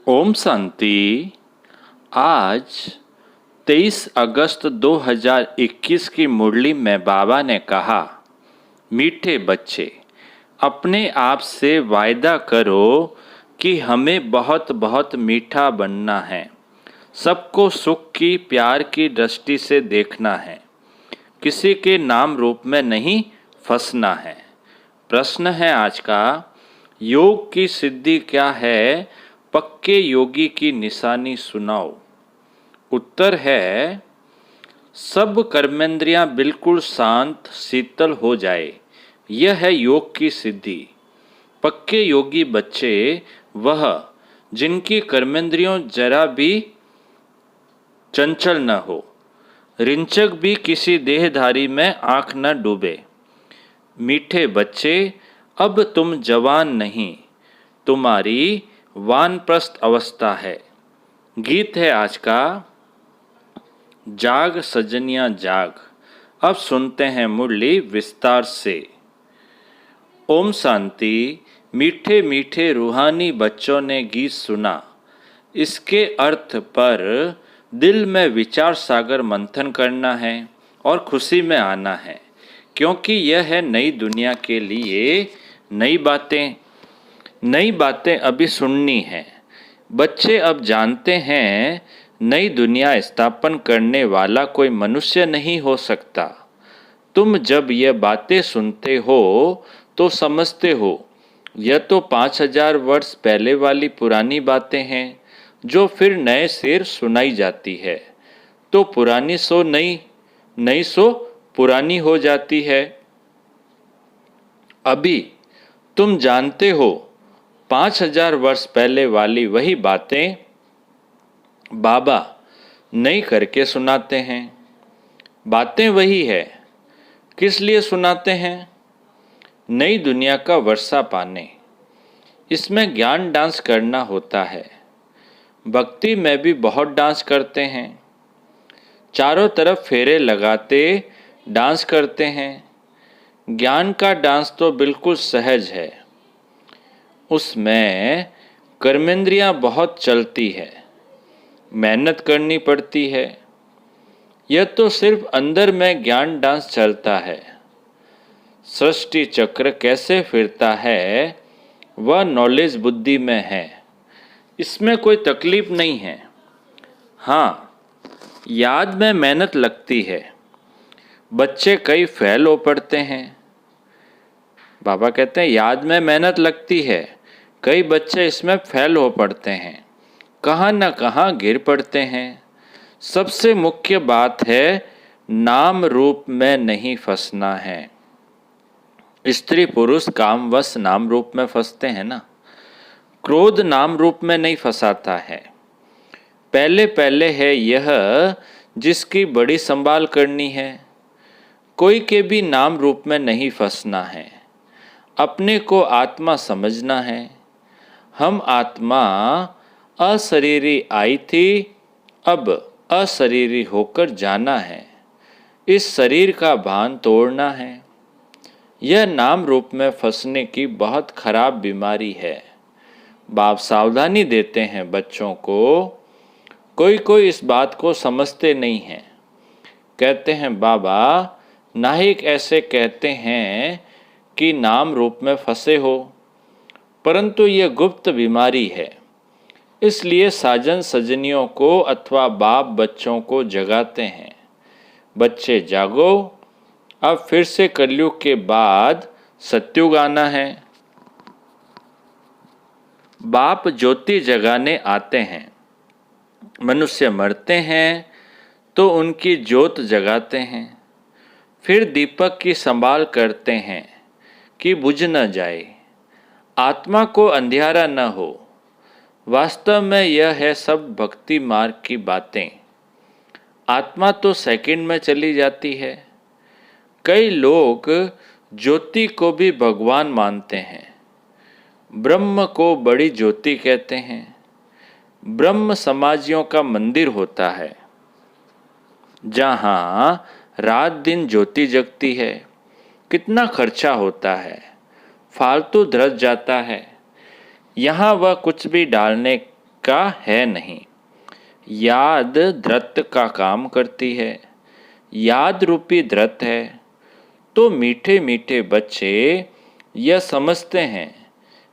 ओम शांति। आज 23 अगस्त 2021 की मुरली में बाबा ने कहा, मीठे बच्चे, अपने आप से वायदा करो कि हमें बहुत बहुत मीठा बनना है। सबको सुख की, प्यार की दृष्टि से देखना है। किसी के नाम रूप में नहीं फंसना है। प्रश्न है आज का, योग की सिद्धि क्या है? पक्के योगी की निशानी सुनाओ। उत्तर है, सब कर्मेंद्रियां बिल्कुल शांत शीतल हो जाए, यह है योग की सिद्धि। पक्के योगी बच्चे वह जिनकी कर्मेंद्रियों जरा भी चंचल न हो, रिंचक भी किसी देहधारी में आंख न डूबे। मीठे बच्चे, अब तुम जवान नहीं, तुम्हारी वानप्रस्थ अवस्था है। गीत है आज का, जाग सजनिया जाग। अब सुनते हैं मुरली विस्तार से। ओम शांति। मीठे मीठे रूहानी बच्चों ने गीत सुना। इसके अर्थ पर दिल में विचार सागर मंथन करना है और खुशी में आना है, क्योंकि यह है नई दुनिया के लिए नई बातें अभी सुननी है। बच्चे अब जानते हैं, नई दुनिया स्थापन करने वाला कोई मनुष्य नहीं हो सकता। तुम जब यह बातें सुनते हो तो समझते हो, यह तो 5000 वर्ष पहले वाली पुरानी बातें हैं जो फिर नए सिर सुनाई जाती है। तो पुरानी सो नई, नई सो पुरानी हो जाती है। अभी तुम जानते हो, 5000 वर्ष पहले वाली वही बातें बाबा नई करके सुनाते हैं। बातें वही है, किस लिए सुनाते हैं? नई दुनिया का वर्षा पाने। इसमें ज्ञान डांस करना होता है। भक्ति में भी बहुत डांस करते हैं, चारों तरफ फेरे लगाते डांस करते हैं। ज्ञान का डांस तो बिल्कुल सहज है, उसमें कर्मेंद्रियां बहुत चलती है, मेहनत करनी पड़ती है। यह तो सिर्फ अंदर में ज्ञान डांस चलता है। सृष्टि चक्र कैसे फिरता है वह नॉलेज बुद्धि में है, इसमें कोई तकलीफ नहीं है। हाँ, याद में मेहनत लगती है। बच्चे कई फेल हो पड़ते हैं। बाबा कहते हैं याद में मेहनत लगती है, कई बच्चे इसमें फेल हो पड़ते हैं, कहाँ न कहाँ गिर पड़ते हैं। सबसे मुख्य बात है, नाम रूप में नहीं फंसना है। स्त्री पुरुष कामवश नाम रूप में फंसते हैं ना, क्रोध नाम रूप में नहीं फंसाता है। पहले पहले है यह जिसकी बड़ी संभाल करनी है। कोई के भी नाम रूप में नहीं फंसना है। अपने को आत्मा समझना है। हम आत्मा अशरीरी आई थी, अब अशरीरी होकर जाना है। इस शरीर का भान तोड़ना है। यह नाम रूप में फंसने की बहुत खराब बीमारी है। बाप सावधानी देते हैं बच्चों को। कोई कोई इस बात को समझते नहीं हैं। कहते हैं बाबा नाहिक ऐसे कहते हैं कि नाम रूप में फंसे हो, परंतु यह गुप्त बीमारी है। इसलिए साजन सजनियों को अथवा बाप बच्चों को जगाते हैं, बच्चे जागो, अब फिर से कलयुग के बाद सत्युग आना है। बाप ज्योति जगाने आते हैं। मनुष्य मरते हैं तो उनकी ज्योत जगाते हैं, फिर दीपक की संभाल करते हैं कि बुझ न जाए, आत्मा को अंधियारा न हो। वास्तव में यह है सब भक्ति मार्ग की बातें। आत्मा तो सेकंड में चली जाती है। कई लोग ज्योति को भी भगवान मानते हैं, ब्रह्म को बड़ी ज्योति कहते हैं। ब्रह्म समाजियों का मंदिर होता है, जहाँ रात दिन ज्योति जगती है। कितना खर्चा होता है, फालतू धरस जाता है। यहाँ वह कुछ भी डालने का है नहीं। याद धृत का काम करती है, याद रूपी धृत है। तो मीठे मीठे बच्चे यह समझते हैं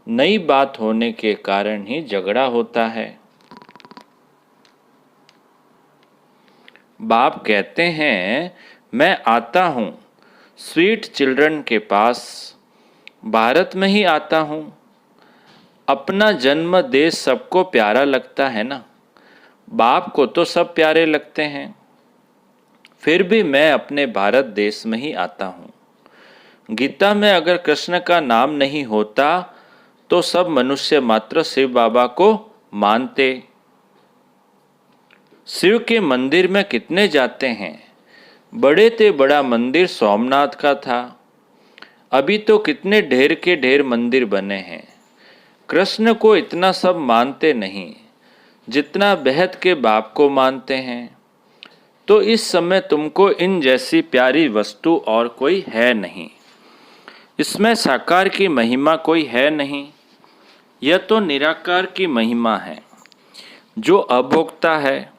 नई बात होने के कारण ही झगड़ा होता है। बाप कहते हैं मैं आता हूँ स्वीट चिल्ड्रन के पास, भारत में ही आता हूँ। अपना जन्म देश सबको प्यारा लगता है ना, बाप को तो सब प्यारे लगते हैं, फिर भी मैं अपने भारत देश में ही आता हूँ। गीता में अगर कृष्ण का नाम नहीं होता तो सब मनुष्य मात्र शिव बाबा को मानते। शिव के मंदिर में कितने जाते हैं, बड़े ते बड़ा मंदिर सोमनाथ का था, अभी तो कितने ढेर के ढेर मंदिर बने हैं। कृष्ण को इतना सब मानते नहीं जितना बेहद के बाप को मानते हैं। तो इस समय तुमको इन जैसी प्यारी वस्तु और कोई है नहीं, इसमें साकार की महिमा कोई है नहीं, यह तो निराकार की महिमा है जो अभोक्ता है।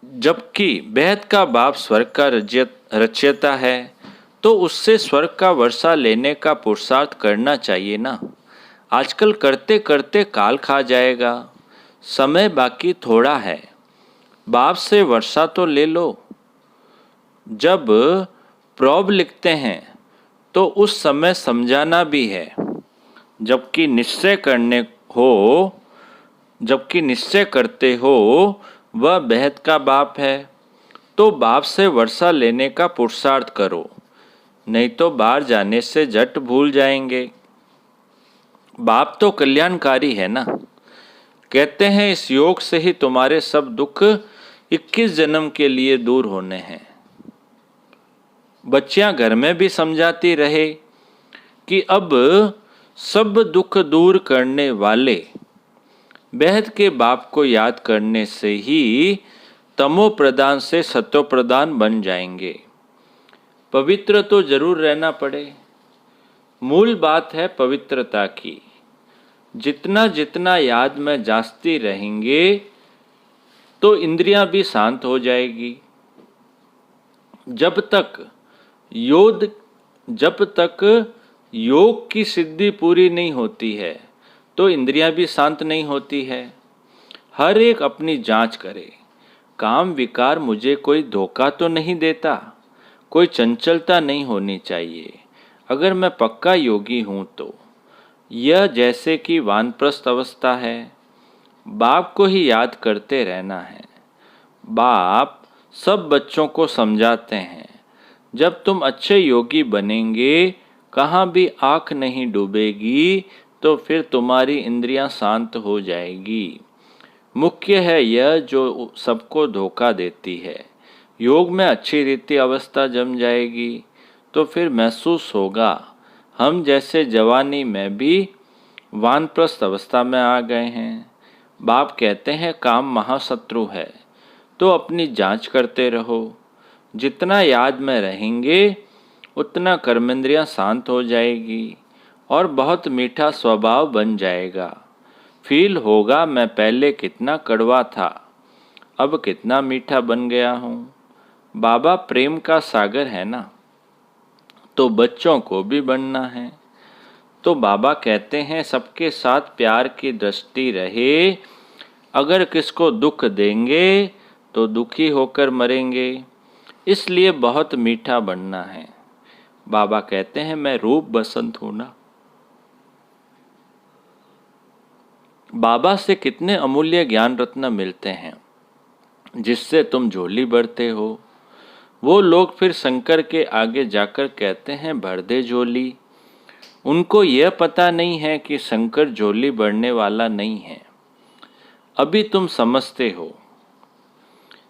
जबकि बेहद का बाप स्वर्ग का रचयिता है तो उससे स्वर्ग का वर्षा लेने का पुरुषार्थ करना चाहिए ना। आजकल करते करते काल खा जाएगा, समय बाकी थोड़ा है, बाप से वर्षा तो ले लो। जब प्रॉब लिखते हैं तो उस समय समझाना भी है, जबकि निश्चय करते हो वह बेहद का बाप है तो बाप से वर्षा लेने का पुरुषार्थ करो, नहीं तो बाहर जाने से झट भूल जाएंगे। बाप तो कल्याणकारी है ना, कहते हैं इस योग से ही तुम्हारे सब दुख 21 जन्म के लिए दूर होने हैं। बच्चियां घर में भी समझाती रहे कि अब सब दुख दूर करने वाले बेहद के बाप को याद करने से ही तमो प्रदान से सतो प्रदान बन जाएंगे। पवित्र तो जरूर रहना पड़े, मूल बात है पवित्रता की। जितना जितना याद में जास्ती रहेंगे तो इंद्रियां भी शांत हो जाएगी। जब तक योग की सिद्धि पूरी नहीं होती है तो इंद्रियां भी शांत नहीं होती है। हर एक अपनी जांच करे, काम विकार मुझे कोई धोखा तो नहीं देता, कोई चंचलता नहीं होनी चाहिए। अगर मैं पक्का योगी हूँ तो यह जैसे कि वानप्रस्थ अवस्था है, बाप को ही याद करते रहना है। बाप सब बच्चों को समझाते हैं, जब तुम अच्छे योगी बनेंगे, कहाँ भी आँख नहीं डूबेगी तो फिर तुम्हारी इंद्रियां शांत हो जाएगी। मुख्य है यह जो सबको धोखा देती है। योग में अच्छी रीति अवस्था जम जाएगी तो फिर महसूस होगा हम जैसे जवानी में भी वानप्रस्थ अवस्था में आ गए हैं। बाप कहते हैं काम महाशत्रु है तो अपनी जांच करते रहो। जितना याद में रहेंगे उतना कर्मेंद्रियां शांत हो जाएगी और बहुत मीठा स्वभाव बन जाएगा। फील होगा मैं पहले कितना कड़वा था, अब कितना मीठा बन गया हूँ। बाबा प्रेम का सागर है ना, तो बच्चों को भी बनना है। तो बाबा कहते हैं सबके साथ प्यार की दृष्टि रहे, अगर किसको दुख देंगे तो दुखी होकर मरेंगे, इसलिए बहुत मीठा बनना है। बाबा कहते हैं मैं रूप बसंत हूं ना। बाबा से कितने अमूल्य ज्ञान रत्न मिलते हैं जिससे तुम झोली भरते हो। वो लोग फिर शंकर के आगे जाकर कहते हैं भर दे झोली। उनको यह पता नहीं है कि शंकर झोली भरने वाला नहीं है। अभी तुम समझते हो।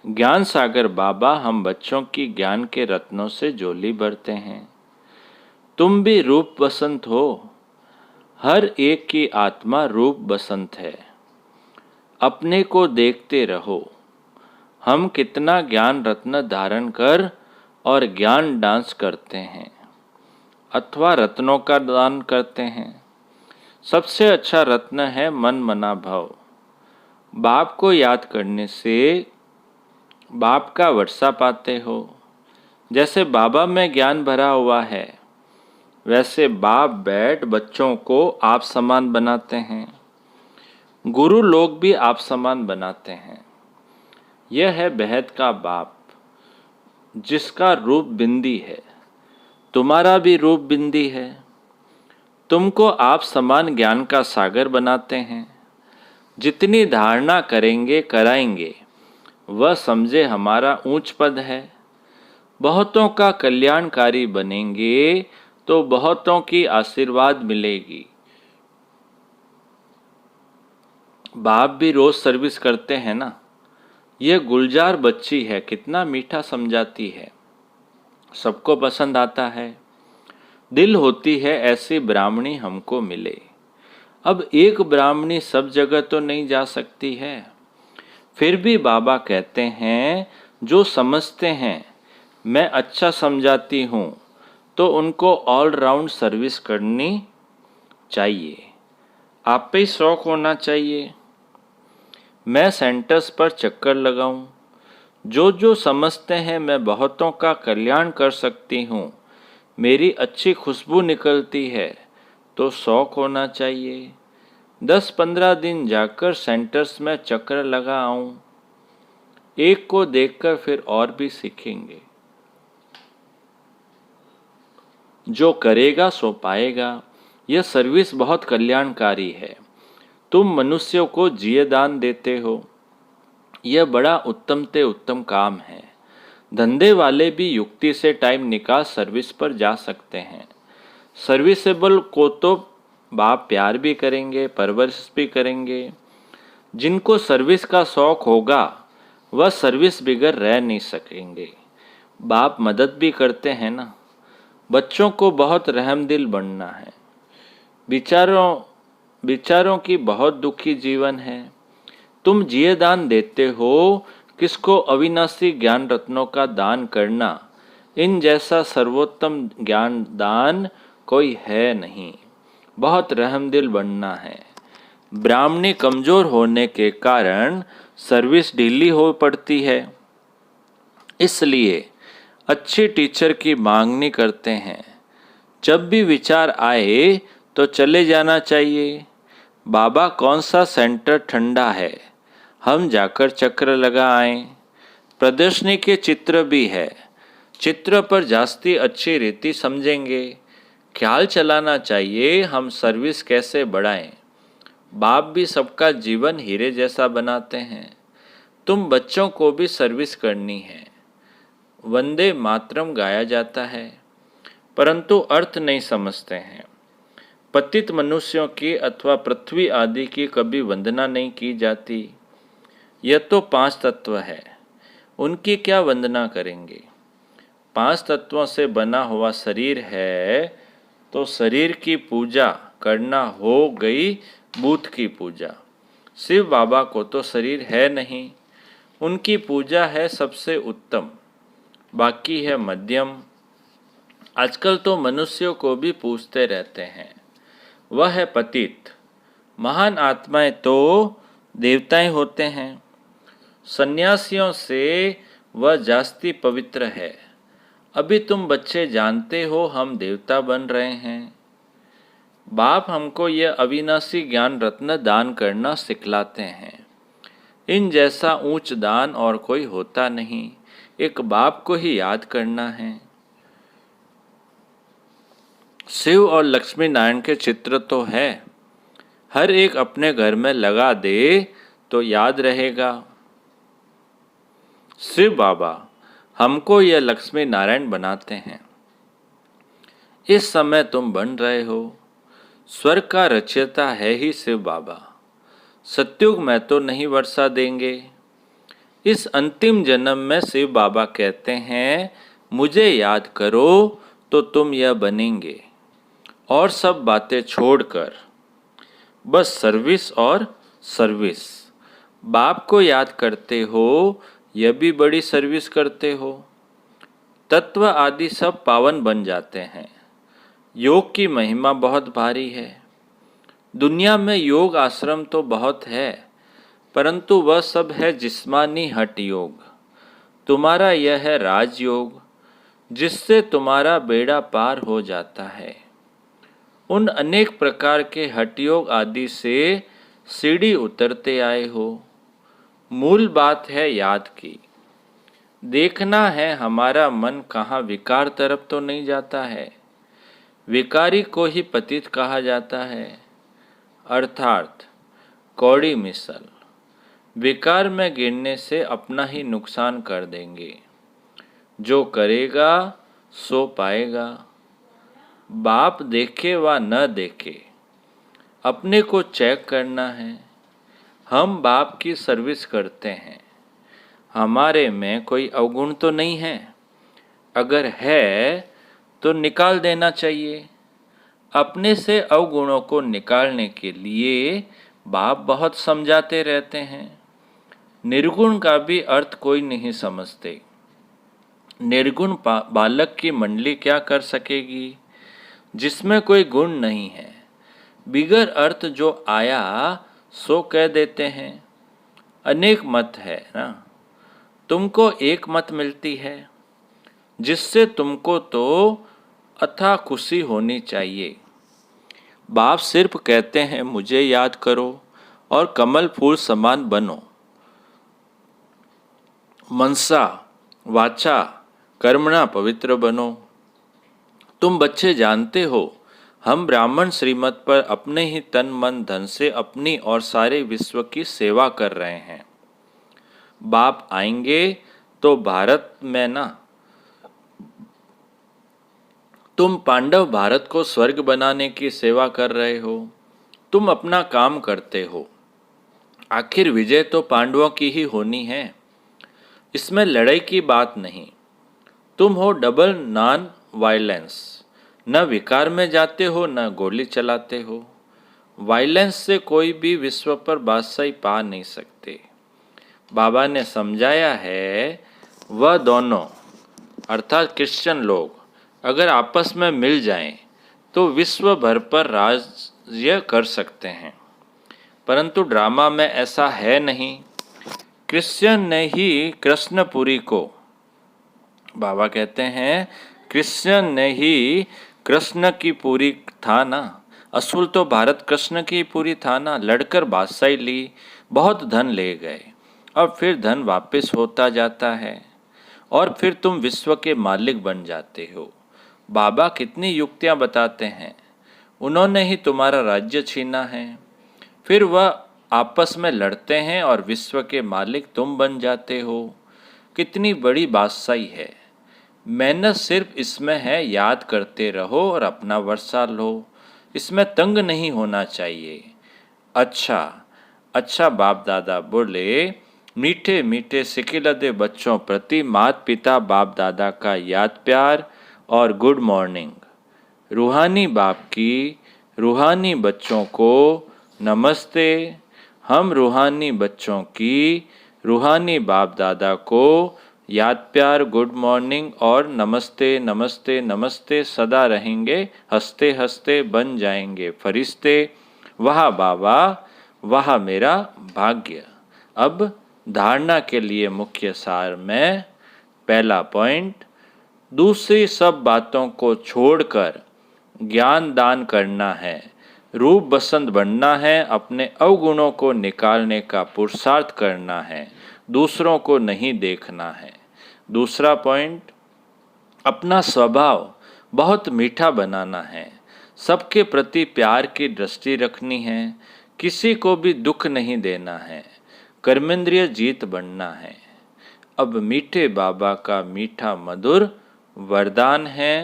ज्ञान सागर बाबा हम बच्चों की ज्ञान के रत्नों से झोली भरते हैं। तुम भी रूप बसंत हो, हर एक की आत्मा रूप बसंत है। अपने को देखते रहो, हम कितना ज्ञान रत्न धारण कर और ज्ञान डांस करते हैं अथवा रत्नों का दान करते हैं। सबसे अच्छा रत्न है मन मना भव। बाप को याद करने से बाप का वर्षा पाते हो। जैसे बाबा में ज्ञान भरा हुआ है, वैसे बाप बैठ बच्चों को आप समान बनाते हैं। गुरु लोग भी आप समान बनाते हैं। यह है बेहद का बाप, जिसका रूप बिंदी है। तुम्हारा भी रूप बिंदी है। तुमको आप समान ज्ञान का सागर बनाते हैं। जितनी धारणा करेंगे कराएंगे, वह समझे हमारा ऊंच पद है। बहुतों का कल्याणकारी बनेंगे तो बहुतों की आशीर्वाद मिलेगी। बाप भी रोज सर्विस करते हैं ना। यह गुलजार बच्ची है, कितना मीठा समझाती है, सबको पसंद आता है। दिल होती है ऐसी ब्राह्मणी हमको मिले। अब एक ब्राह्मणी सब जगह तो नहीं जा सकती है। फिर भी बाबा कहते हैं जो समझते हैं मैं अच्छा समझाती हूँ, तो उनको ऑल राउंड सर्विस करनी चाहिए। आप पे शौक होना चाहिए। मैं सेंटर्स पर चक्कर लगाऊं। जो समझते हैं मैं बहुतों का कल्याण कर सकती हूँ, मेरी अच्छी खुशबू निकलती है, तो शौक होना चाहिए। 10-15 दिन जाकर सेंटर्स में चक्कर लगा आऊं। एक को देखकर फिर और भी सीखेंगे। जो करेगा सो पाएगा। यह सर्विस बहुत कल्याणकारी है। तुम मनुष्यों को जिये दान देते हो। यह बड़ा उत्तम ते उत्तम काम है। धंधे वाले भी युक्ति से टाइम निकाल सर्विस पर जा सकते हैं। सर्विसेबल को तो बाप प्यार भी करेंगे, परवरिश भी करेंगे। जिनको सर्विस का शौक होगा वह सर्विस बिगर रह नहीं सकेंगे। बाप मदद भी करते हैं ना। बच्चों को बहुत रहमदिल बनना है। बेचारों की बहुत दुखी जीवन है। तुम जिये दान देते हो, किसको अविनाशी ज्ञान रत्नों का दान करना, इन जैसा सर्वोत्तम ज्ञान दान कोई है नहीं। बहुत रहमदिल बनना है। ब्राह्मणी कमजोर होने के कारण सर्विस ढीली हो पड़ती है, इसलिए अच्छी टीचर की मांगनी करते हैं। जब भी विचार आए तो चले जाना चाहिए। बाबा कौन सा सेंटर ठंडा है, हम जाकर चक्र लगा आएं। प्रदर्शनी के चित्र भी है, चित्र पर जास्ती अच्छी रीति समझेंगे। ख्याल चलाना चाहिए हम सर्विस कैसे बढ़ाएं। बाप भी सबका जीवन हीरे जैसा बनाते हैं। तुम बच्चों को भी सर्विस करनी है। वंदे मातरम गाया जाता है, परंतु अर्थ नहीं समझते हैं। पतित मनुष्यों की अथवा पृथ्वी आदि की कभी वंदना नहीं की जाती। यह तो 5 तत्व है, उनकी क्या वंदना करेंगे। 5 तत्वों से बना हुआ शरीर है, तो शरीर की पूजा करना हो गई बूथ की पूजा। शिव बाबा को तो शरीर है नहीं, उनकी पूजा है सबसे उत्तम, बाकी है मध्यम। आजकल तो मनुष्यों को भी पूछते रहते हैं, वह है पतित। महान आत्माएं तो देवताएं होते हैं। सन्यासियों से वह जास्ती पवित्र है। अभी तुम बच्चे जानते हो हम देवता बन रहे हैं। बाप हमको यह अविनाशी ज्ञान रत्न दान करना सिखलाते हैं। इन जैसा ऊंच दान और कोई होता नहीं। एक बाप को ही याद करना है। शिव और लक्ष्मी नारायण के चित्र तो है, हर एक अपने घर में लगा दे तो याद रहेगा। शिव बाबा हमको यह लक्ष्मी नारायण बनाते हैं। इस समय तुम बन रहे हो। स्वर्ग का रचयिता है ही शिव बाबा। सत्युग में तो नहीं वर्षा देंगे। इस अंतिम जन्म में शिव बाबा कहते हैं मुझे याद करो तो तुम यह बनेंगे, और सब बातें छोड़कर बस सर्विस और सर्विस। बाप को याद करते हो, यह भी बड़ी सर्विस करते हो। तत्व आदि सब पावन बन जाते हैं। योग की महिमा बहुत भारी है। दुनिया में योग आश्रम तो बहुत है, परंतु वह सब है जिस्मानी हठ योग। तुम्हारा यह है राजयोग, जिससे तुम्हारा बेड़ा पार हो जाता है। उन अनेक प्रकार के हठ योग आदि से सीढ़ी उतरते आए हो। मूल बात है याद की। देखना है हमारा मन कहाँ विकार तरफ तो नहीं जाता है। विकारी को ही पतित कहा जाता है, अर्थात कौड़ी मिसल। विकार में गिरने से अपना ही नुकसान कर देंगे। जो करेगा सो पाएगा। बाप देखे व न देखे, अपने को चेक करना है। हम बाप की सर्विस करते हैं, हमारे में कोई अवगुण तो नहीं है। अगर है तो निकाल देना चाहिए। अपने से अवगुणों को निकालने के लिए बाप बहुत समझाते रहते हैं। निर्गुण का भी अर्थ कोई नहीं समझते। निर्गुण बालक की मंडली क्या कर सकेगी जिसमें कोई गुण नहीं है। बिगर अर्थ जो आया सो कह देते हैं। अनेक मत है ना, तुमको एक मत मिलती है, जिससे तुमको तो अथाह खुशी होनी चाहिए। बाप सिर्फ कहते हैं मुझे याद करो और कमल फूल समान बनो। मनसा वाचा कर्मणा पवित्र बनो। तुम बच्चे जानते हो, हम ब्राह्मण श्रीमत पर अपने ही तन मन धन से अपनी और सारे विश्व की सेवा कर रहे हैं। बाप आएंगे तो भारत में ना, तुम पांडव भारत को स्वर्ग बनाने की सेवा कर रहे हो। तुम अपना काम करते हो, आखिर विजय तो पांडवों की ही होनी है। इसमें लड़ाई की बात नहीं। तुम हो डबल नॉन वायलेंस। न विकार में जाते हो न गोली चलाते हो। वायलेंस से कोई भी विश्व पर बादशाही पा नहीं सकते। बाबा ने समझाया है, वह दोनों अर्थात क्रिश्चियन लोग अगर आपस में मिल जाएं तो विश्व भर पर राज्य कर सकते हैं, परंतु ड्रामा में ऐसा है नहीं। क्रिश्चियन ने ही कृष्णपुरी को, बाबा कहते हैं क्रिश्चियन ने ही कृष्ण की पूरी था ना। असूल तो भारत कृष्ण की पूरी था ना। लड़कर बादशाही ली, बहुत धन ले गए, अब फिर धन वापस होता जाता है और फिर तुम विश्व के मालिक बन जाते हो। बाबा कितनी युक्तियां बताते हैं। उन्होंने ही तुम्हारा राज्य छीना है, फिर वह आपस में लड़ते हैं और विश्व के मालिक तुम बन जाते हो। कितनी बड़ी बादशाही है। मेहनत सिर्फ इसमें है, याद करते रहो और अपना वर्षा लो। इसमें तंग नहीं होना चाहिए। अच्छा अच्छा बाप दादा बोले, मीठे मीठे सिकिलदे बच्चों प्रति माता पिता बाप दादा का याद प्यार और गुड मॉर्निंग। रूहानी बाप की रूहानी बच्चों को नमस्ते। हम रूहानी बच्चों की रूहानी बाप दादा को याद प्यार गुड मॉर्निंग और नमस्ते नमस्ते नमस्ते सदा रहेंगे। हंसते हंसते बन जाएंगे फरिश्ते। वाह बाबा वाह मेरा भाग्य। अब धारणा के लिए मुख्य सार में पहला पॉइंट, दूसरी सब बातों को छोड़कर ज्ञान दान करना है। रूप बसंत बनना है। अपने अवगुणों को निकालने का पुरुषार्थ करना है, दूसरों को नहीं देखना है। दूसरा पॉइंट, अपना स्वभाव बहुत मीठा बनाना है। सबके प्रति प्यार की दृष्टि रखनी है। किसी को भी दुख नहीं देना है। कर्मेंद्रिय जीत बनना है। अब मीठे बाबा का मीठा मधुर वरदान है।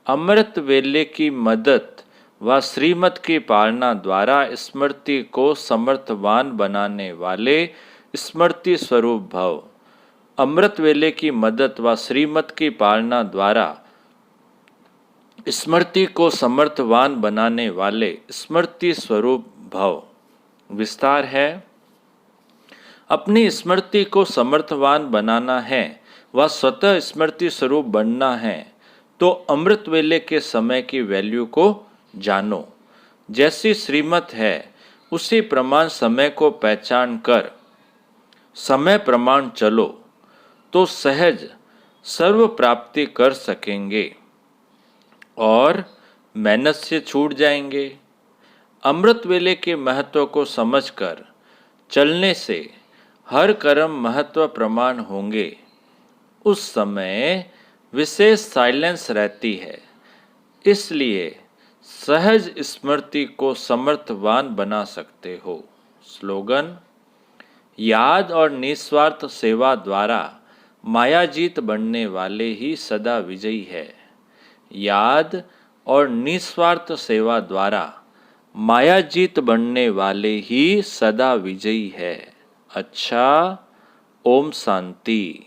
अमृत वेले की मदद व श्रीमत की पालना द्वारा स्मृति को समर्थवान बनाने वाले स्मृति स्वरूप भव। अमृत वेले की मदद व श्रीमत की पालना द्वारा स्मृति को समर्थवान बनाने वाले स्मृति स्वरूप भव। विस्तार है, अपनी स्मृति को समर्थवान बनाना है व स्वतः स्मृति स्वरूप बनना है तो अमृत वेले के समय की वैल्यू को जानो। जैसी श्रीमत है उसी प्रमाण समय को पहचान कर समय प्रमाण चलो तो सहज सर्व प्राप्ति कर सकेंगे और मेहनत से छूट जाएंगे। अमृत वेले के महत्व को समझकर चलने से हर कर्म महत्व प्रमाण होंगे। उस समय विशेष साइलेंस रहती है, इसलिए सहज स्मृति को समर्थवान बना सकते हो। स्लोगन: याद और निस्वार्थ सेवा द्वारा मायाजीत बनने वाले ही सदा विजयी है। याद और निस्वार्थ सेवा द्वारा मायाजीत बनने वाले ही सदा विजयी है। अच्छा, ओम शांति।